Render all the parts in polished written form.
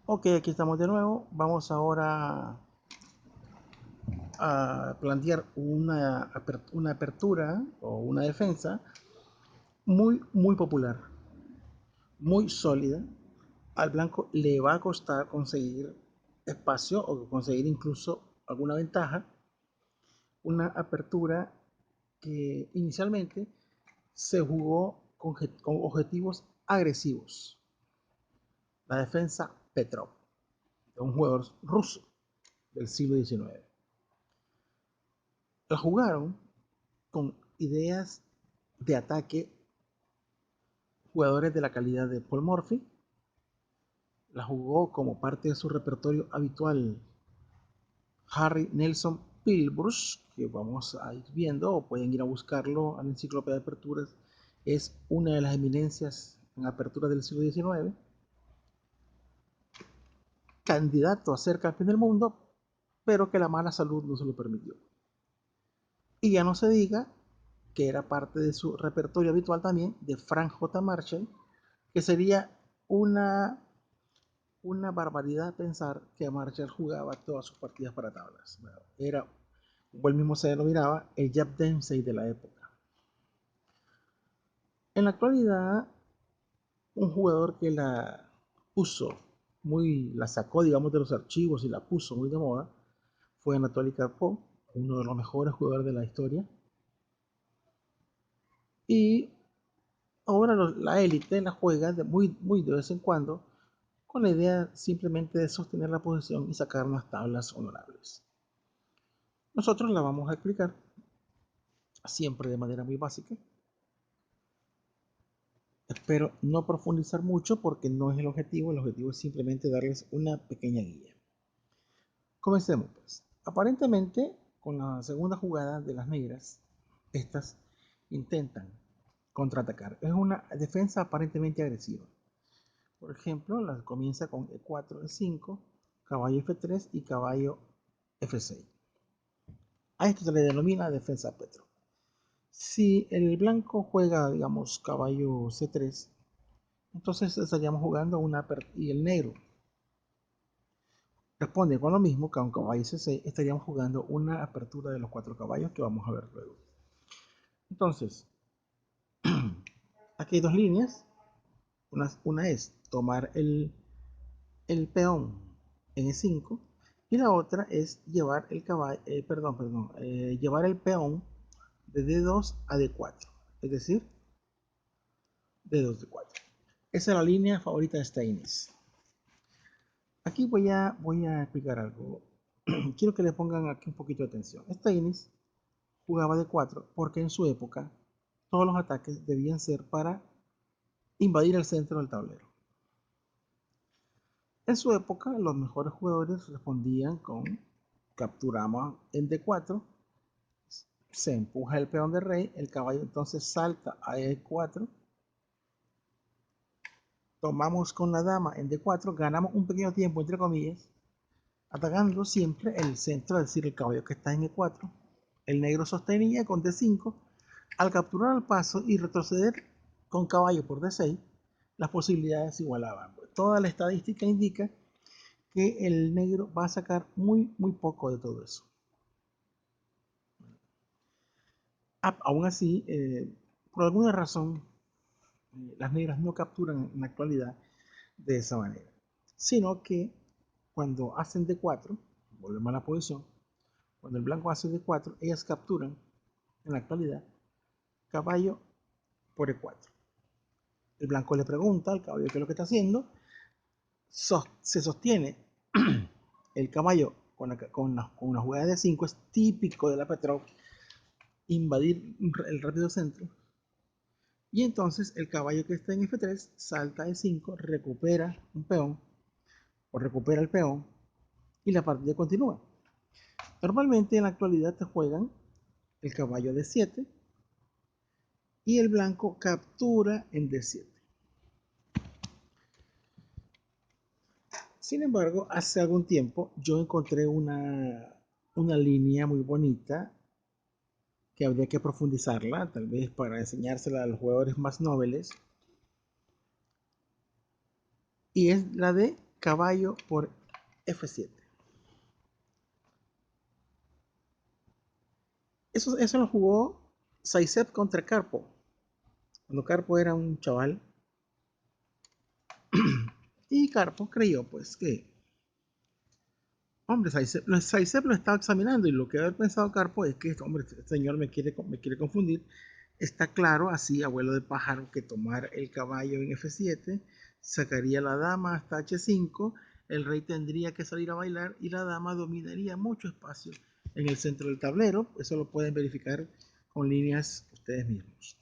Ok, aquí estamos de nuevo. Vamos ahora a plantear una apertura o una defensa muy popular, muy sólida. Al blanco le va a costar conseguir espacio o conseguir incluso alguna ventaja. Una apertura que inicialmente se jugó con objetivos agresivos. La defensa Petrov, de un jugador ruso del siglo XIX. La jugaron con ideas de ataque, jugadores de la calidad de Paul Murphy. La jugó como parte de su repertorio habitual Harry Nelson Pilbrush, que vamos a ir viendo, o pueden ir a buscarlo en la enciclopedia de aperturas. Es una de las eminencias en apertura del siglo XIX, candidato a ser campeón del mundo, pero que la mala salud no se lo permitió. Y ya no se diga que era parte de su repertorio habitual también de Frank J. Marshall, que sería una, una barbaridad pensar que Marshall jugaba todas sus partidas para tablas. Era, como él mismo se denominaba, el Jack Dempsey de la época. En la actualidad, un jugador que la puso la sacó, digamos, de los archivos y la puso muy de moda, fue Anatoly Karpov, uno de los mejores jugadores de la historia. Y ahora la élite la juega muy de vez en cuando con la idea simplemente de sostener la posición y sacar unas tablas honorables. Nosotros la vamos a explicar siempre de manera muy básica. Espero no profundizar mucho porque no es el objetivo es simplemente darles una pequeña guía. Comencemos pues. Aparentemente, con la segunda jugada de las negras, estas intentan contraatacar. Es una defensa aparentemente agresiva. Por ejemplo, comienza con E4, E5, caballo F3 y caballo F6. A esto se le denomina defensa Petro. Si el blanco juega, digamos, caballo C3, entonces estaríamos jugando y el negro responde con lo mismo que a un caballo C6, estaríamos jugando una apertura de los cuatro caballos que vamos a ver luego. Entonces, aquí hay dos líneas. Una es tomar el peón en E5 y la otra es llevar el caballo, llevar el peón de D2 a D4, es decir, D2, D4. Esa es la línea favorita de Steinitz. Aquí voy a explicar algo. Quiero que le pongan aquí un poquito de atención. Steinitz jugaba D4 porque en su época todos los ataques debían ser para invadir el centro del tablero. En su época, los mejores jugadores respondían con capturamos en D4, se empuja el peón de rey, el caballo entonces salta a E4, tomamos con la dama en D4, ganamos un pequeño tiempo entre comillas, atacando siempre el centro, es decir, el caballo que está en E4. El negro sostenía con D5, al capturar el paso y retroceder con caballo por D6, las posibilidades se igualaban. Toda la estadística indica que el negro va a sacar muy poco de todo eso. Aún así, por alguna razón, las negras no capturan en la actualidad de esa manera, sino que cuando hacen D4, volvemos a la posición, cuando el blanco hace D4, ellas capturan en la actualidad caballo por E4. El blanco le pregunta al caballo qué es lo que está haciendo, se sostiene el caballo con una jugada de 5, es típico de la Petrov, invadir el rápido centro. Y entonces el caballo que está en F3 salta a E5, recupera un peón o recupera el peón y la partida continúa. Normalmente en la actualidad te juegan el caballo D7 y el blanco captura en D7. Sin embargo, hace algún tiempo yo encontré una línea muy bonita que habría que profundizarla, tal vez para enseñársela a los jugadores más nobles, y es la de caballo por F7. Eso lo jugó Zaitsev contra Karpov, cuando Karpov era un chaval. Y Karpov creyó pues que, hombre, Zaitsev lo estaba examinando y lo que había pensado Karpov es que, hombre, este señor me quiere confundir. Está claro, así, abuelo de pájaro, que tomar el caballo en F7 sacaría la dama hasta H5, el rey tendría que salir a bailar y la dama dominaría mucho espacio en el centro del tablero. Eso lo pueden verificar con líneas ustedes mismos.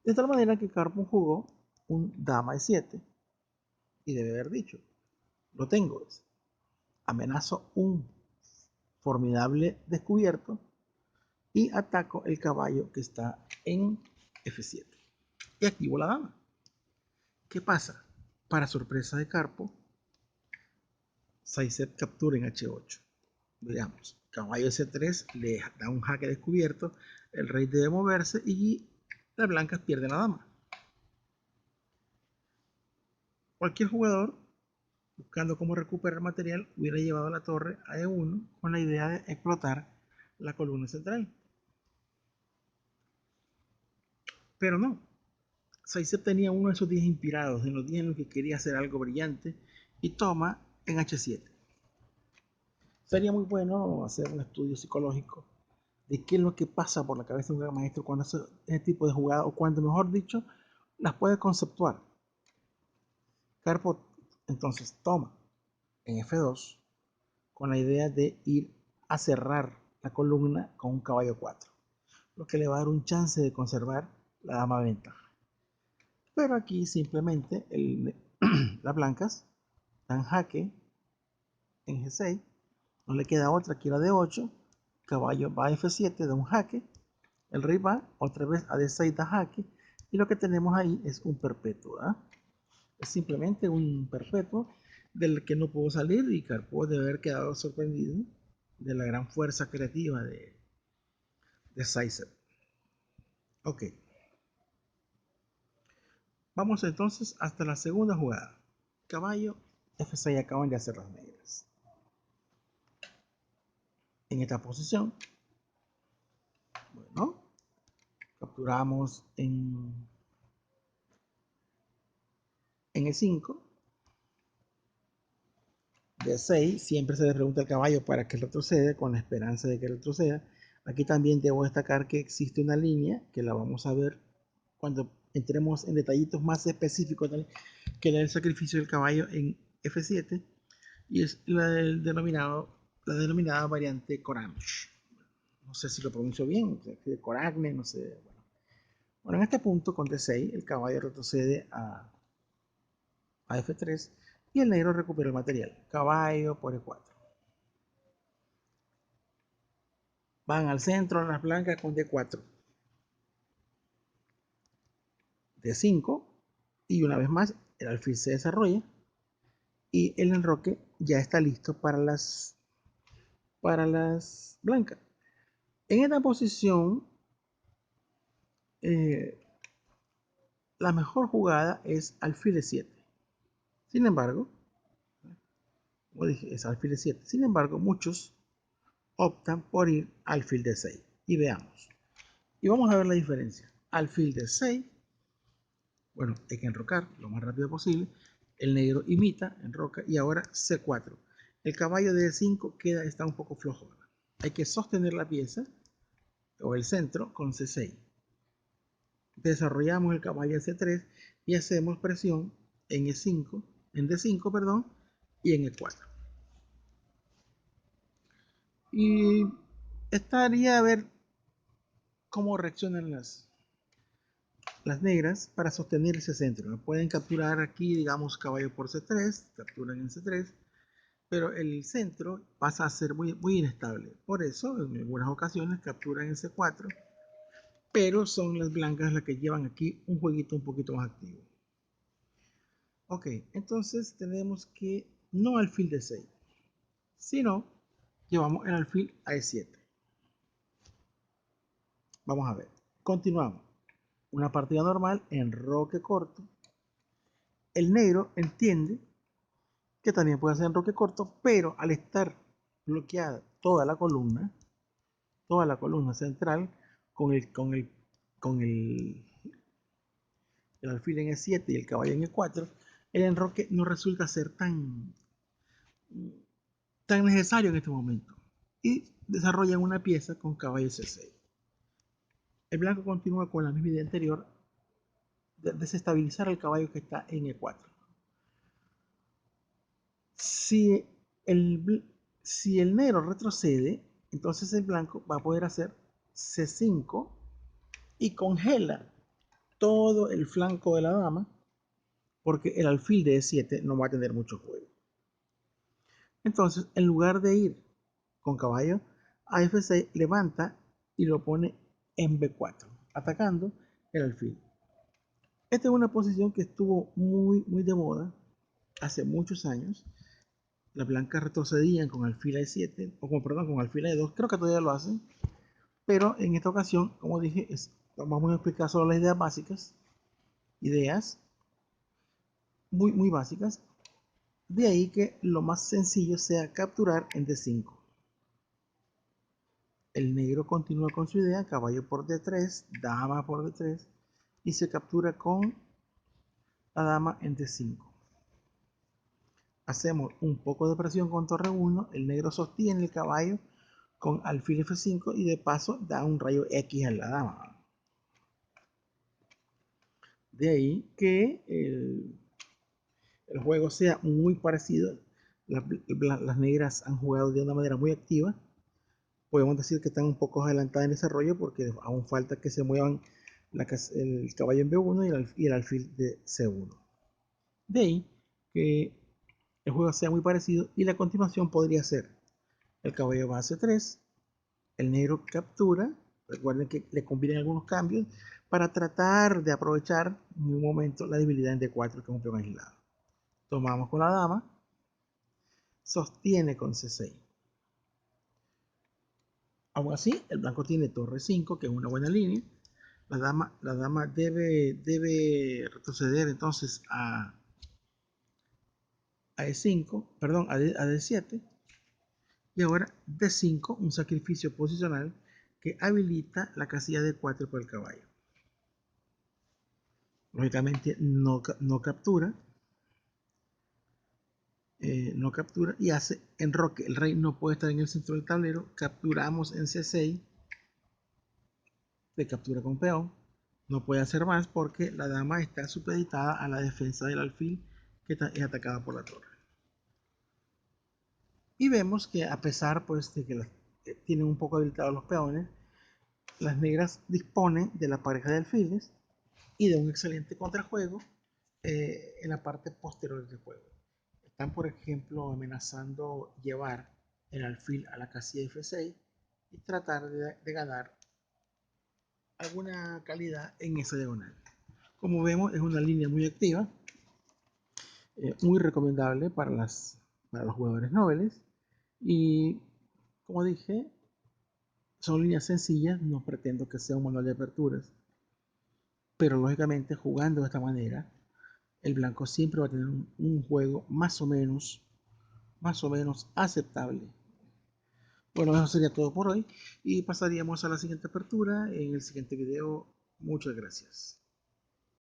De tal manera que Karpov jugó un dama E7 y debe haber dicho, lo tengo, amenazo un formidable descubierto y ataco el caballo que está en F7 y activo la dama. ¿Qué pasa? Para sorpresa de Karpov, Zaitsev captura en H8. Veamos, caballo C3 le da un jaque descubierto, el rey debe moverse y las blancas pierden la dama. Cualquier jugador, buscando cómo recuperar material, hubiera llevado la torre a E1 con la idea de explotar la columna central. Pero no, Zaitsev tenía uno de esos días inspirados, en los días en los que quería hacer algo brillante, y toma en H7. Sería muy bueno hacer un estudio psicológico de qué es lo que pasa por la cabeza de un gran maestro cuando hace ese tipo de jugada, o cuando, mejor dicho, las puede conceptuar. Karpov entonces toma en F2 con la idea de ir a cerrar la columna con un caballo 4, lo que le va a dar un chance de conservar la dama de ventaja. Pero aquí simplemente las blancas dan jaque en G6, no le queda otra que la D8, caballo va a F7, da un jaque, el rey va otra vez a D6, da jaque, y lo que tenemos ahí es un perpetuo. Es simplemente un perpetuo del que no puedo salir, y Karpov debe haber quedado sorprendido de la gran fuerza creativa de Zaitsev. Ok. Vamos entonces hasta la segunda jugada. Caballo F6, acaban de hacer las negras. En esta posición, bueno, capturamos en E5, D6, siempre se le pregunta al caballo para que retroceda, con la esperanza de que retroceda. Aquí también debo destacar que existe una línea que la vamos a ver cuando entremos en detallitos más específicos, que el sacrificio del caballo en F7, y es la denominada variante Coramch. No sé si lo pronuncio bien, Coragne, no sé. Bueno, en este punto con D6 el caballo retrocede a F3 y el negro recupera el material. Caballo por E4. Van al centro las blancas con D4. D5 y una vez más el alfil se desarrolla y el enroque ya está listo para las blancas. En esta posición, la mejor jugada es alfil E7. Sin embargo, como dije, es alfil E7. Sin embargo, muchos optan por ir alfil D6. Y veamos. Y vamos a ver la diferencia. Alfil D6, bueno, hay que enrocar lo más rápido posible. El negro imita, enroca, y ahora C4. El caballo de E5 está un poco flojo, ¿verdad? Hay que sostener la pieza o el centro con C6. Desarrollamos el caballo C3 y hacemos presión en E5, en D5, perdón, y en E4. Y estaría a ver cómo reaccionan las negras para sostener ese centro. Pueden capturar aquí, digamos, caballo por C3, capturan en C3, pero el centro pasa a ser muy, muy inestable. Por eso, en algunas ocasiones capturan en C4, pero son las blancas las que llevan aquí un jueguito un poquito más activo. Ok, entonces tenemos que no alfil D6, sino llevamos el alfil a E7. Vamos a ver, continuamos. Una partida normal, enroque corto, el negro entiende que también puede hacer enroque corto, pero al estar bloqueada toda la columna central con el alfil en E7 y el caballo en E4, el enroque no resulta ser tan necesario en este momento. Y desarrollan una pieza con caballo C6. El blanco continúa con la misma idea anterior de desestabilizar al caballo que está en E4. Si el negro retrocede, entonces el blanco va a poder hacer C5 y congela todo el flanco de la dama, porque el alfil de E7 no va a tener mucho juego. Entonces, en lugar de ir con caballo a F6, levanta y lo pone en B4, atacando el alfil. Esta es una posición que estuvo muy de moda hace muchos años. Las blancas retrocedían con alfil A7, con alfil A2, creo que todavía lo hacen, pero en esta ocasión, como dije, vamos a explicar solo las ideas básicas, ideas muy básicas. De ahí que lo más sencillo sea capturar en D5. El negro continúa con su idea, caballo por D3, dama por D3, y se captura con la dama en D5. Hacemos un poco de presión con torre 1, el negro sostiene el caballo con alfil F5 y de paso da un rayo X a la dama. De ahí que el juego sea muy parecido. Las negras han jugado de una manera muy activa. Podemos decir que están un poco adelantadas en desarrollo porque aún falta que se muevan el caballo en B1 y el alfil de C1. De ahí que el juego sea muy parecido y la continuación podría ser el caballo va a C3, el negro captura, recuerden que le convienen algunos cambios para tratar de aprovechar en un momento la debilidad en D4 que es un peón aislado. Tomamos con la dama, sostiene con C6. Aún así, el blanco tiene torre 5, que es una buena línea. La dama debe retroceder entonces a E5, perdón, a D7. Y ahora D5, un sacrificio posicional que habilita la casilla D4 por el caballo. Lógicamente no captura. No captura y hace enroque. El rey no puede estar en el centro del tablero. Capturamos en C6. De captura con peón. No puede hacer más porque la dama está supeditada a la defensa del alfil que es atacada por la torre. Y vemos que a pesar pues, de que tienen un poco habilitados los peones, las negras disponen de la pareja de alfiles y de un excelente contrajuego en la parte posterior del juego. Están, por ejemplo, amenazando llevar el alfil a la casilla F6 y tratar de ganar alguna calidad en esa diagonal. Como vemos, es una línea muy activa, muy recomendable para los jugadores nobles y, como dije, son líneas sencillas, no pretendo que sea un manual de aperturas, pero lógicamente jugando de esta manera, el blanco siempre va a tener un juego más o menos aceptable. Bueno, eso sería todo por hoy y pasaríamos a la siguiente apertura en el siguiente video. Muchas gracias.